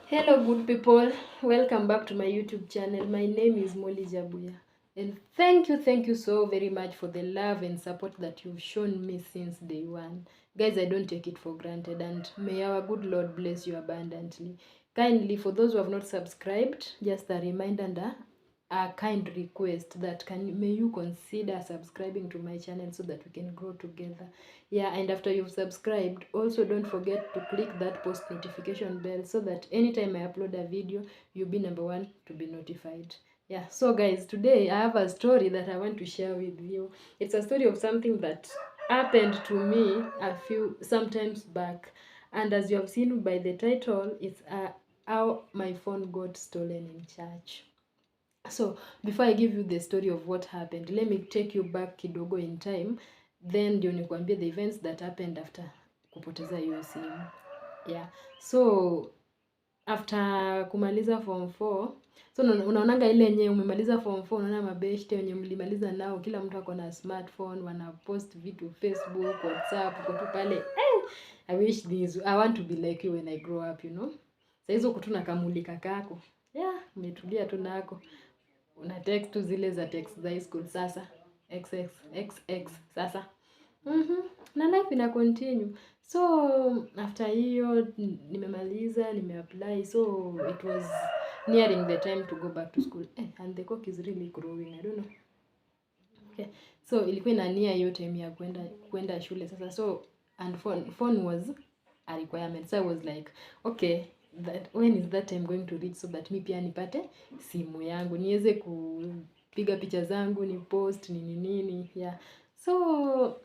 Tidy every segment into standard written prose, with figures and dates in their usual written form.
Hello good people, welcome back to my YouTube channel. My name is Molly Jabuya and thank you so very much for the love and support that you've shown me since day one. Guys, I don't take it for granted and may our good Lord bless you abundantly. Kindly, for those who have not subscribed, just a reminder and a kind request that may you consider subscribing to my channel so that we can grow together. Yeah, and after you've subscribed, also don't forget to click that post notification bell so that anytime I upload a video, you'll be number one to be notified. Yeah, so guys, today I have a story that I want to share with you. It's a story of something that happened to me sometimes back, and as you have seen by the title, it's how my phone got stolen in church. So before I give you the story of what happened, let me take you back kidogo in time, then ndio nikwambie the events that happened after kupoteza hiyo simu. Yeah. So after kumaliza form 4, so unaonanga ile yenye umemaliza form 4, unaona mabeshte wenye mlimaliza nao, kila mtu ako na smartphone, wana post vitu Facebook, WhatsApp, uko tu pale. I wish I want to be like you when I grow up, you know. Sasa hizo kutuna kamulika kako. Yeah, umetulia tu nako. Una text tu zile za text za high school sasa. XX sasa. Na life ina continue. So after hiyo nimemaliza, nimeapply. So it was nearing the time to go back to school. And the cock is really growing. I don't know. Okay. So ilikuwa inania hiyo time ya kwenda shule sasa. So and phone was a requirement. So I was like, okay, when is that time going to reach so that mi pia nipate simu yangu niweze kupiga picha zangu ni post nini. Yeah. So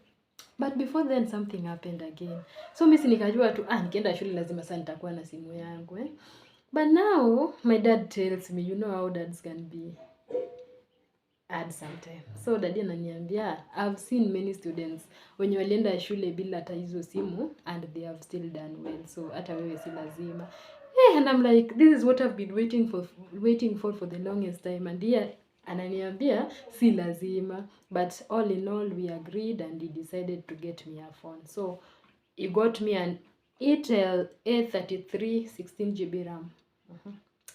but before then something happened again. So mimi nikajua tu nikienda shule lazima sasa nitakuwa na simu yangu But now my dad tells me, you know how dads can be hard sometimes. So daddy ananiambia, I've seen many students wenye walienda shule bila hata hizo simu and they have still done well. So hata wewe si lazima. And I'm like, this is what I've been waiting for the longest time. And here ananiambia si lazima, but all in all we agreed and he decided to get me a phone. So he got me an Intel A33 16GB RAM.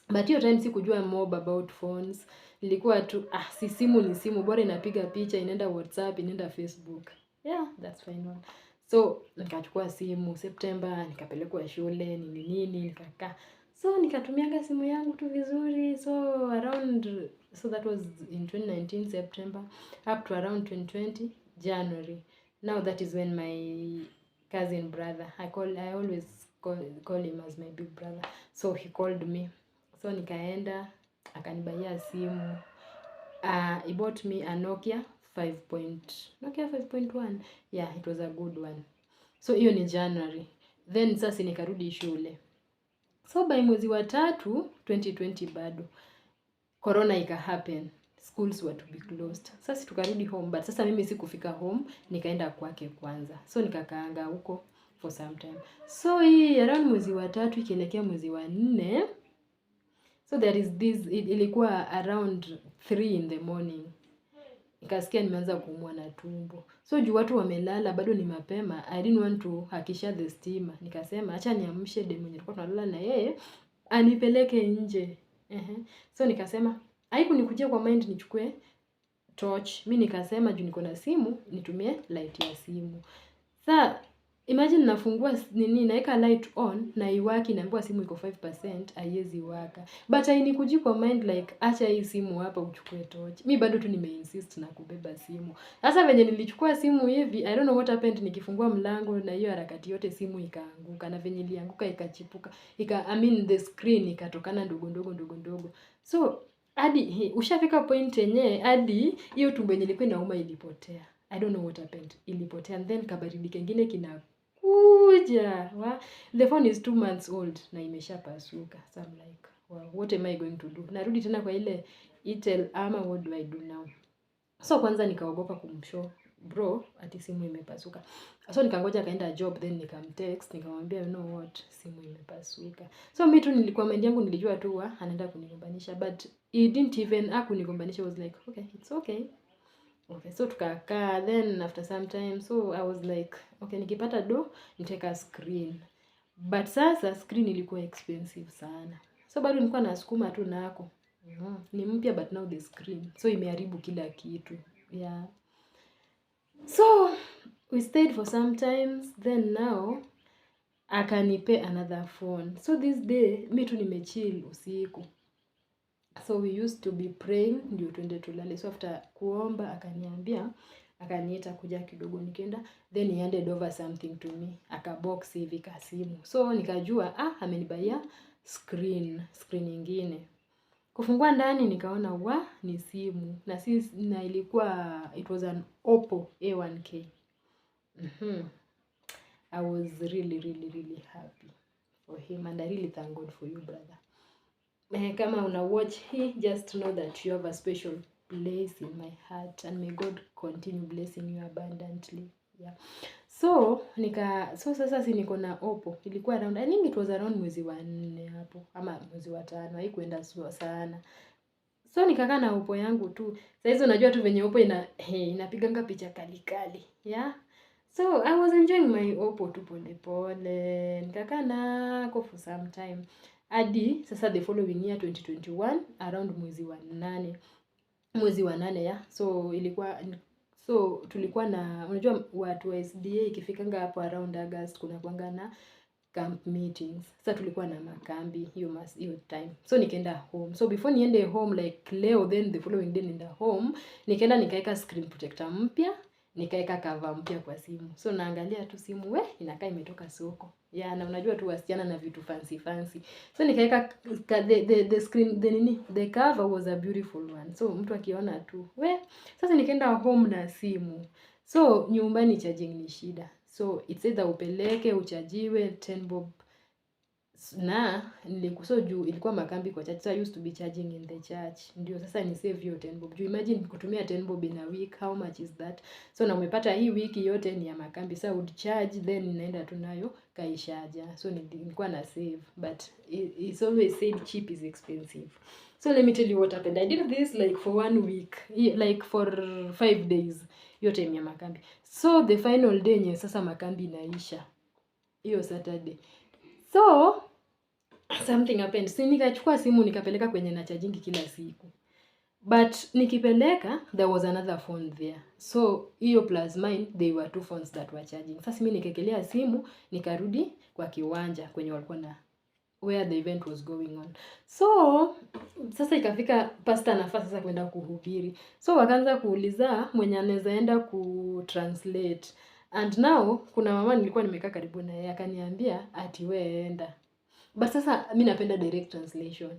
But hiyo time sikujua more about phones. Nilikuwa tu si simu ni simu, bora inapiga picha, inaenda WhatsApp, inaenda Facebook. Yeah, that's fine one. So nikachukua simu September, nikapelekwa shule nini nikakaa. So nikatumianga simu yangu tu vizuri. So that was in 2019 September up to around 2020 January. Now that is when my cousin brother, I always call him as my big brother. So he called me. So nikaenda akanibaia simu. He bought me a Nokia 5.1. Yeah, it was a good one. So hiyo ni January. Then sasa nikarudi shule. So by mwezi wa 3 2020 bado corona ika happen. Schools were to be closed. Sasa tukarudi home, but sasa mimi sikufika home, nikaenda kwake kwanza. So nikakaanga huko for some time. So hii around mwezi wa 3 ikielekea mwezi wa 4, so there is this, ilikuwa around 3 in the morning. Nikasikia nimeanza kuumwa na tumbo. So juu watu wamelala bado ni mapema, I didn't want to hakisha the steamer. Nikasema acha niamshe demu mwenye tulikuwa tunalala na yeye anipeleke nje. So nikasema haikunikujia kwa mind nichukue torch. Mimi nikasema juu niko na simu nitumie light ya simu. Sasa imagine nafungua naeka light on na iwaki, naambiwa simu iko 5%, haiwezi waka. But hainikuji kwa mind like acha hii simu hapa uchukue torch. Mimi bado tu nimeinsist na kubeba simu. Sasa venye nilichukua simu hivi, I don't know what happened, nikifungua mlango na hiyo harakati yote simu ikaanguka, na venye ilianguka ikachipuka. The screen ikatokana ndogo. So hadi ushafika point yenye hadi hiyo tumbo yenye ilikuwa inauma ilipotea. I don't know what happened. Ilipotea, and then kabaridi kengine kinakuja. The phone is 2 months old na imeshapasuka. So I'm like, wow, what am I going to do? Narudi tena kwa ile Itel ama what do I do now? So kwanza nikaogopa kumshow bro ati simu imepasuka. So nikangoja akaenda job, then nikamtext nikamwambia you know what, simu imepasuka. So mimi tu nilikuwa mind yangu nilijua tu anaenda kunigombanisha, but he didn't even kunigombanisha. Was like, okay, it's okay. Okay, so tukakaa, then after some time, so I was like, okay, nikipata do niteka screen. But sasa screen ilikuwa expensive sana. So bado nilikuwa nasukuma tu nako. Ni mpya but now the screen. So imeharibu kila kitu. Yeah. So we stayed for some times, then now akanipe another phone. So this day mi tu nimechill usiku. So we used to be praying ndio tuende tulale. So after kuomba akaniambia, akaniita kuja kidogo, nikaenda, then he handed over something to me. Akabox hivi kasimu. So nikajua amenibaia screen nyingine. Kufungua ndani nikaona ni simu. Na ilikuwa, it was an Oppo A1K. I was really happy for him, and I really thank God for you, brother. Kama una watch hii, just know that you have a special place in my heart, and may God continue blessing you abundantly. Yeah. So sasa niko na Oppo. Ilikuwa around, I think it was around mwezi wa 4 hapo ama mwezi wa 5, haikuenda sana. So nikakaa na Oppo yangu tu. Sasa unajua tu venye Oppo inapiganga picha kali. Yeah. So I was enjoying my Oppo tu pole. Nikakaa nako for some time. Hadi sasa the following year 2021 around mwezi wa 8 ya. So tulikuwa na, unajua watu wa SDA ikifikanga hapo around August kuna kuanga na camp meetings. Sasa tulikuwa na makambi hiyo time. So nikaenda home. So before niende home like leo, then the following day nienda home, nikaenda nikaeka screen protector mpya, nikaeka cover mpya kwa simu. So naangalia tu simu inakaa imetoka soko. Yeah, na unajua tu wasichana na vitu fancy. So nikaeka the screen, the cover was a beautiful one. So mtu akiona tu, sasa nikaenda home na simu. So nyumbani charging ni shida. So it's either upeleke, uchajiwe 10 bob. Na nilikuwa juu ilikuwa makambi kwa church. So I used to be charging in the church. Ndio sasa ni save hiyo 10 bob. Juu imagine kutumia 10 bob in a week, how much is that? So na umepata hii wiki yote ni ya makambi. So I would charge, then ninaenda tu nayo kaishaja. So nilikuwa na save, but it's always said cheap is expensive. So let me tell you what happened. I did this like for 1 week, like for 5 days. Hiyo time ya makambi. So the final day nye sasa makambi inaisha. Hiyo Saturday. So something happened. Si nikachukua simu nikapeleka kwenye na charging kila siku. But nikipeleka, there was another phone there. So hiyo plus mine, they were 2 phones that were charging. Sasa mimi nikaekelea simu, nikarudi kwa kiwanja kwenye walikuwa na where the event was going on. So sasa ikafika pastor nafasi sasa kwenda kuhubiri. So wakaanza kuuliza mwenye anaweza enda kutranslate. And now kuna mama nilikuwa nimekaa karibu na yeye akaniambia ati wewe enda. But sasa mimi napenda direct translation.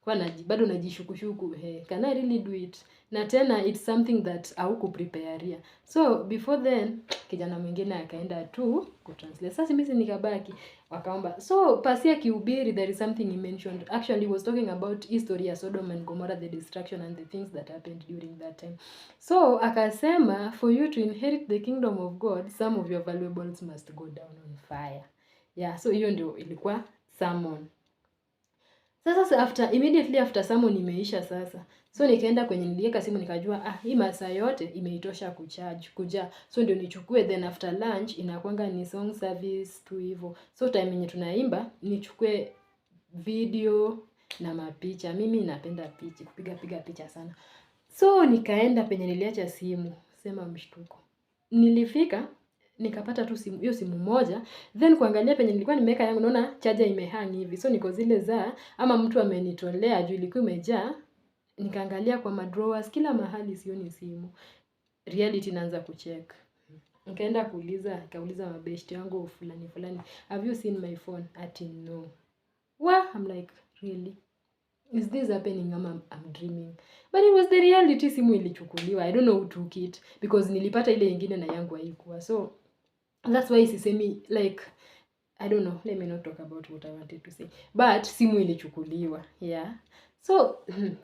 Kwa bado najishukushuku, can I really do it? Na tena it's something that haukuprepareia. So before then kijana mwingine akaenda tu kutranslate. Sasa mimi nikabaki, wakaomba. So pasia kihubiri, there is something he mentioned. Actually he was talking about history ya Sodom and Gomorrah, the destruction and the things that happened during that time. So akasema for you to inherit the kingdom of God, some of your valuables must go down on fire. Yeah, so hiyo ndio ilikuwa sermon. Sasa immediately after sermon imeisha sasa. So nikaenda kwenye niliweka simu nikajua hii masaa yote imeitosha kuja. So ndio nichukue, then after lunch inakuanga ni song service tu hivyo. So time yenye tunaimba nichukue video na mapicha. Mimi napenda picha, kupiga picha sana. So nikaenda penye niliacha simu, sema mshtuko. Nilifika nikapata tu simu, hiyo simu moja, then kuangalia penye nilikuwa nimeweka yangu naona charger imehang hivi. So niko zile za ama mtu amenitolea juu ilikuwa imejaa. Nikaangalia kwa madrawers kila mahali sioni simu. Reality naanza kucheck. Nikaenda kauliza mabeshte yangu fulani, have you seen my phone? Ati no. I'm like, really? Is this happening? I'm dreaming. But it was the reality. Simu ilichukuliwa. I don't know who took it because nilipata ile nyingine na yangu haikuwa. So that's why sisemi like, I don't know, let me not talk about what I wanted to say. But simu ilichukuliwa. Yeah. So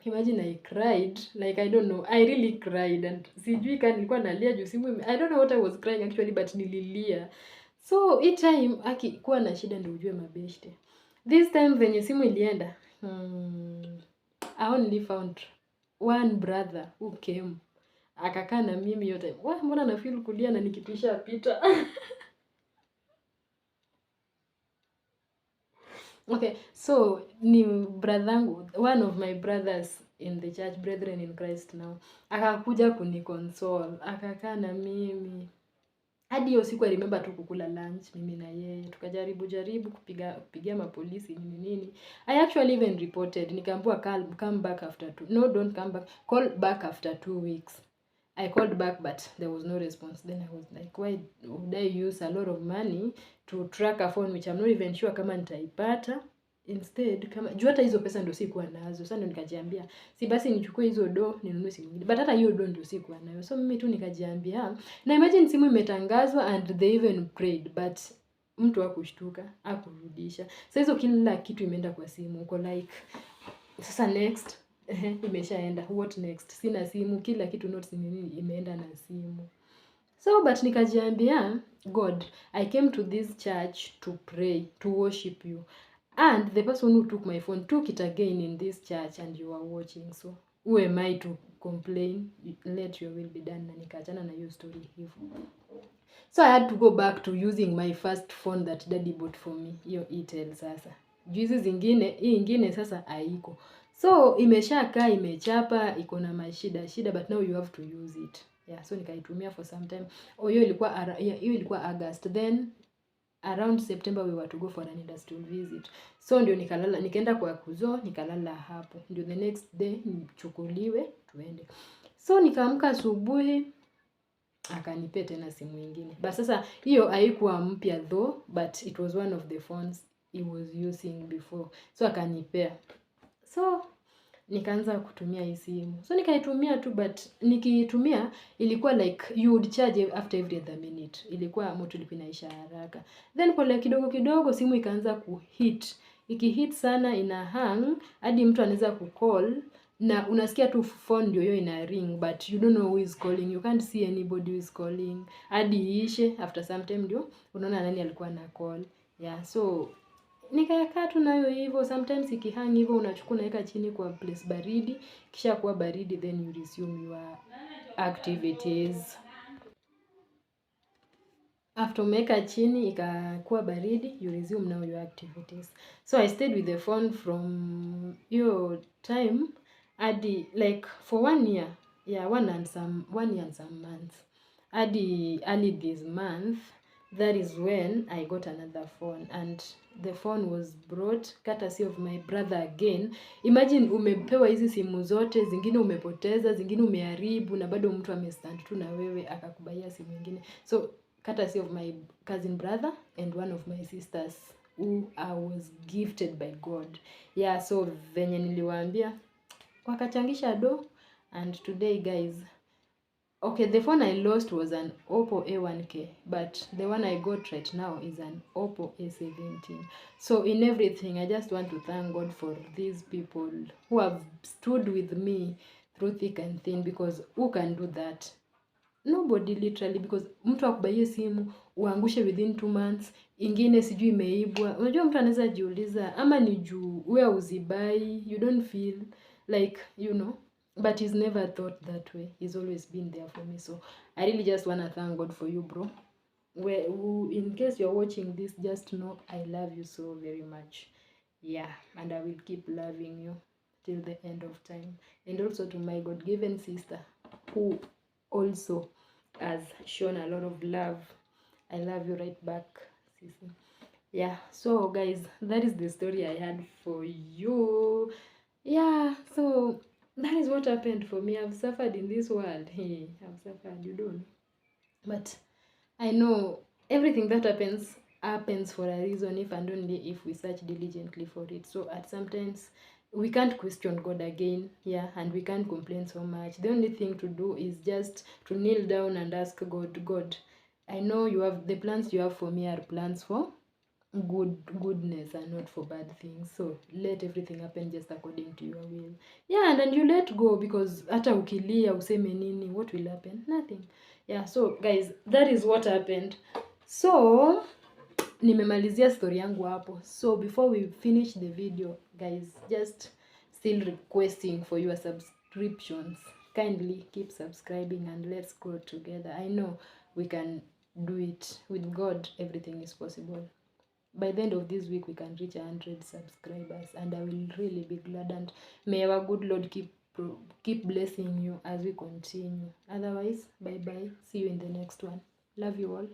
imagine I cried, like I don't know, I really cried, and sijui kama nilikuwa nalia juu simu I don't know what I was crying actually, but nililia. So each time akikuwa na shida ndio ujue mabeshte. This time venye simu ilienda, I only found one brother who came. Akakaa na mimi yote. Mbona na feel kulia na nikipisha pita. Okay, so ni brothangu, one of my brothers in the church, brethren in Christ now, akakuja kuniconsole, akakaa na mimi hadi hiyo siku I remember tu kukula lunch mimi na yeye, tukajaribu kupigia mapolisi nini. I actually even reported, nikaambiwa come back after no, don't come back, call back after 2 weeks. I called back but there was no response. Then I was like, why would I use a lot of money to track a phone which I'm not even sure kama nitaipata? Instead kama juu hata hizo pesa ndio sikuwa nazo. Sasa ndio nikajiambia si basi nichukue hizo ninunue simu nyingine. But hata hiyo ndio sikuwa nayo. So mimi tu nikajiambia, na imagine simu imetangazwa and they even prayed but mtu hakushtuka, hakurudisha. Sasa hizo kila kitu imeenda kwa simu. Uko like sasa next imeshaenda, what next? Sina simu, kila kitu notes nini imeenda na simu. So but nikajiambia, God, I came to this church to pray, to worship you, and the person who took my phone took it again in this church and you are watching. So who am I to complain? Let your will be done. Na nikaachana na hiyo story hivyo. So I had to go back to using my first phone that daddy bought for me, hiyo Itel sasa. Juizi zingine, hii ingine sasa haiko. So imeshakaa imechapa, iko na mashida but now you have to use it. Yeah, so nikaitumia for some time. Hiyo ilikuwa August. Then around September we were to go for an industrial visit. So ndio nikaenda kwa kuzo, nikalala hapo. Ndio the next day nichukuliwe tuende. So nikaamka asubuhi akanipea tena simu nyingine. But sasa hiyo haikuwa mpya though, but it was one of the phones he was using before. So akanipea. So nikaanza kutumia hii simu. So nikaitumia tu but nikiitumia ilikuwa like you would charge after every other minute. Ilikuwa moto ilikuwa inaisha haraka. Then pole kidogo simu ikaanza kuhit. Ikihit sana ina hang hadi mtu anaweza kucall na unasikia tu phone ndio hiyo ina ring but you don't know who is calling. You can't see anybody who is calling. Hadi iishe after some time ndio unaona nani alikuwa na call. Yeah, so nikakaa tu nayo hivyo. Sometimes ikihang hivyo unachukua unaweka chini kwa place baridi, kisha kuwa baridi then you resume your activities. After umeweka chini ikakuwa baridi, you resume now your activities. So I stayed with the phone from your time hadi like for 1 year. Yeah, 1 year and some months. Hadi early this month, that is when I got another phone and the phone was brought courtesy of my brother again. Imagine umepewa hizi simu zote, zingine umepoteza, zingine umeharibu na bado mtu amestand tu na wewe akakubaia simu nyingine. So courtesy of my cousin brother and one of my sisters who I was gifted by God. Yeah, so venye niliwaambia wakachangisha do and today guys, okay, the phone I lost was an Oppo A1K, but the one I got right now is an Oppo A17. So in everything, I just want to thank God for these people who have stood with me through thick and thin, because who can do that? Nobody literally, because mtu akubaie simu uangushe within 2 months, ingine sijui imeibwa. Unajua mtu anaweza jiuliza ama ni juu wewe uzibai, you don't feel like, you know, but he's never thought that way. He's always been there for me. So I really just want to thank God for you, bro. In case you're watching this, just know I love you so very much. Yeah, and I will keep loving you till the end of time. And also to my God-given sister who also has shown a lot of love. I love you right back, sissy. Yeah, so guys, that is the story I had for you. Yeah, so that is what happened for me. I've suffered in this world. Hey, I've suffered, you don't. But I know everything that happens for a reason, if and only if we search diligently for it. So at sometimes we can't question God again, yeah, and we can't complain so much. The only thing to do is just to kneel down and ask God, I know you have the plans you have for me are plans for goodness and not for bad things. So let everything happen just according to your will. Yeah, and then you let go, because hata ukilia useme nini, what will happen? Nothing. Yeah, so guys, that is what happened. So nimemalizia story yangu hapo. So before we finish the video, guys, just still requesting for your subscriptions. Kindly keep subscribing and let's grow together. I know we can do it. With God, everything is possible. by the end of this week we can reach 100 subscribers, and I will really be glad. And may our good Lord keep blessing you as we continue. Otherwise, bye bye. See you in the next one. Love you all.